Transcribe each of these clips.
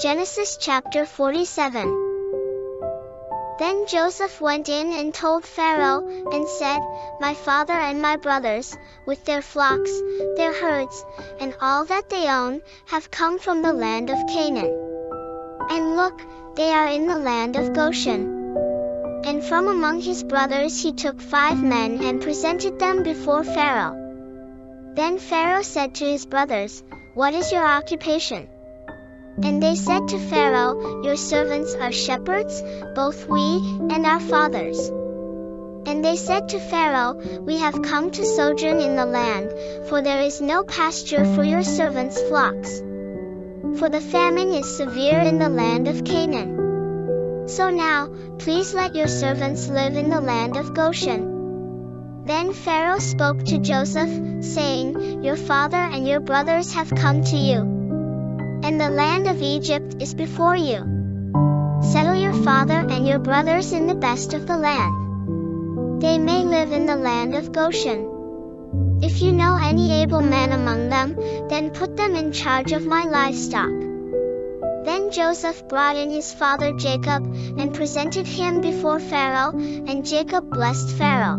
Genesis chapter 47. Then Joseph went in and told Pharaoh, and said, My father and my brothers, with their flocks, their herds, and all that they own, have come from the land of Canaan. And look, they are in the land of Goshen. And from among his brothers he took 5 men and presented them before Pharaoh. Then Pharaoh said to his brothers, What is your occupation? And they said to Pharaoh, Your servants are shepherds, both we and our fathers. And they said to Pharaoh, We have come to sojourn in the land, for there is no pasture for your servants' flocks. For the famine is severe in the land of Canaan. So now, please let your servants live in the land of Goshen. Then Pharaoh spoke to Joseph, saying, Your father and your brothers have come to you, and the land of Egypt is before you. Settle your father and your brothers in the best of the land. They may live in the land of Goshen. If you know any able men among them, then put them in charge of my livestock. Then Joseph brought in his father Jacob, and presented him before Pharaoh, and Jacob blessed Pharaoh.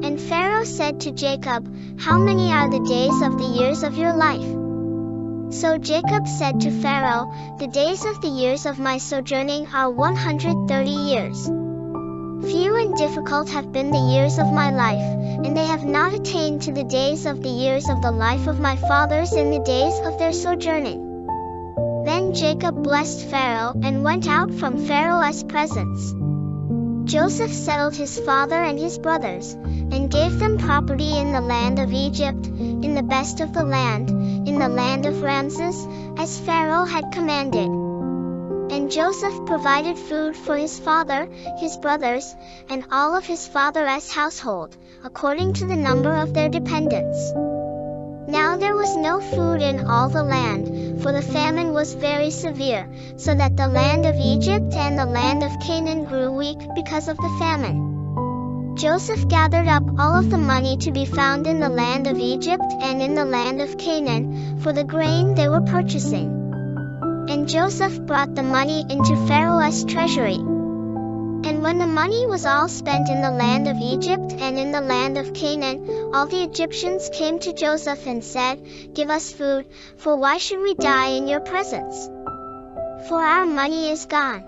And Pharaoh said to Jacob, How many are the days of the years of your life? So Jacob said to Pharaoh, The days of the years of my sojourning are 130 years. Few and difficult have been the years of my life, and they have not attained to the days of the years of the life of my fathers in the days of their sojourning. Then Jacob blessed Pharaoh, and went out from Pharaoh's presence. Joseph settled his father and his brothers, and gave them property in the land of Egypt, in the best of the land, in the land of Ramses, as Pharaoh had commanded. And Joseph provided food for his father, his brothers, and all of his father's household, according to the number of their dependents. Now there was no food in all the land, for the famine was very severe, so that the land of Egypt and the land of Canaan grew weak because of the famine. Joseph gathered up all of the money to be found in the land of Egypt and in the land of Canaan, for the grain they were purchasing. And Joseph brought the money into Pharaoh's treasury. And when the money was all spent in the land of Egypt and in the land of Canaan, all the Egyptians came to Joseph and said, Give us food, for why should we die in your presence? For our money is gone.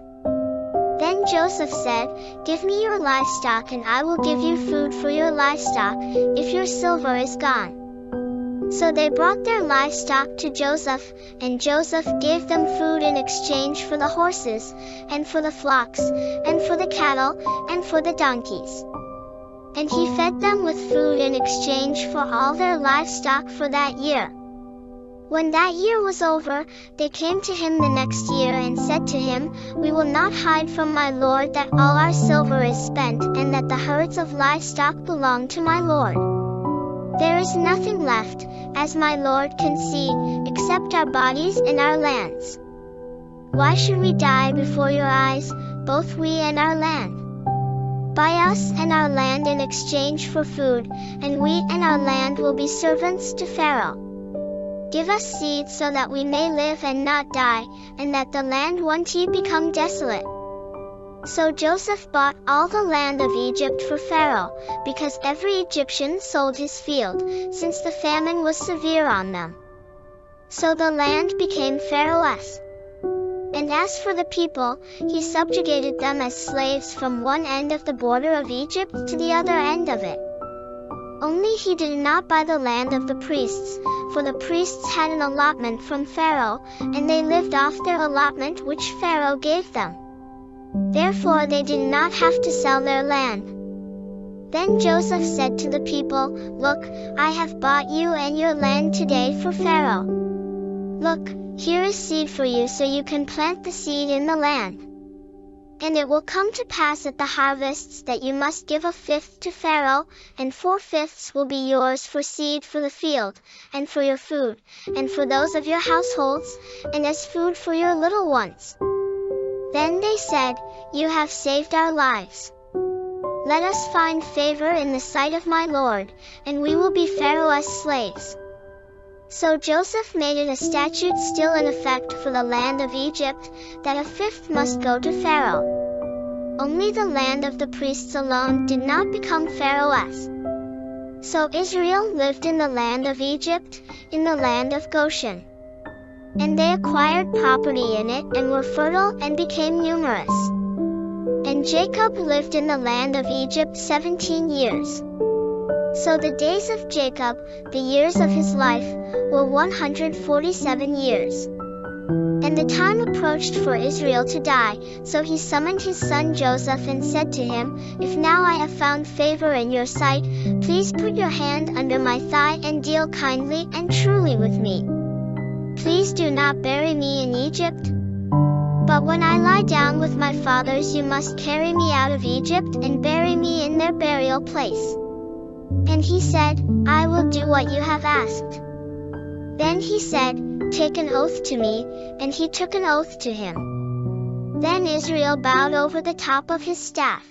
Then Joseph said, Give me your livestock and I will give you food for your livestock, if your silver is gone. So they brought their livestock to Joseph, and Joseph gave them food in exchange for the horses, and for the flocks, and for the cattle, and for the donkeys. And he fed them with food in exchange for all their livestock for that year. When that year was over, they came to him the next year and said to him, We will not hide from my lord that all our silver is spent, and that the herds of livestock belong to my lord. There is nothing left, as my lord can see, except our bodies and our lands. Why should we die before your eyes, both we and our land? Buy us and our land in exchange for food, and we and our land will be servants to Pharaoh. Give us seed so that we may live and not die, and that the land won't become desolate. So Joseph bought all the land of Egypt for Pharaoh, because every Egyptian sold his field, since the famine was severe on them. So the land became Pharaoh's. And as for the people, he subjugated them as slaves from one end of the border of Egypt to the other end of it. Only he did not buy the land of the priests, for the priests had an allotment from Pharaoh, and they lived off their allotment which Pharaoh gave them. Therefore they did not have to sell their land. Then Joseph said to the people, Look, I have bought you and your land today for Pharaoh. Look, here is seed for you so you can plant the seed in the land. And it will come to pass at the harvests that you must give 1/5 to Pharaoh, and 4/5 will be yours for seed for the field, and for your food, and for those of your households, and as food for your little ones. Then they said, You have saved our lives. Let us find favor in the sight of my lord, and we will be Pharaoh's slaves. So Joseph made it a statute still in effect for the land of Egypt, that a fifth must go to Pharaoh. Only the land of the priests alone did not become Pharaoh's. So Israel lived in the land of Egypt, in the land of Goshen. And they acquired property in it and were fertile and became numerous. And Jacob lived in the land of Egypt 17 years. So the days of Jacob, the years of his life, were 147 years. And the time approached for Israel to die, so he summoned his son Joseph and said to him, If now I have found favor in your sight, please put your hand under my thigh and deal kindly and truly with me. Please do not bury me in Egypt. But when I lie down with my fathers, you must carry me out of Egypt and bury me in their burial place. And he said, I will do what you have asked. Then he said, Take an oath to me, and he took an oath to him. Then Israel bowed over the top of his staff.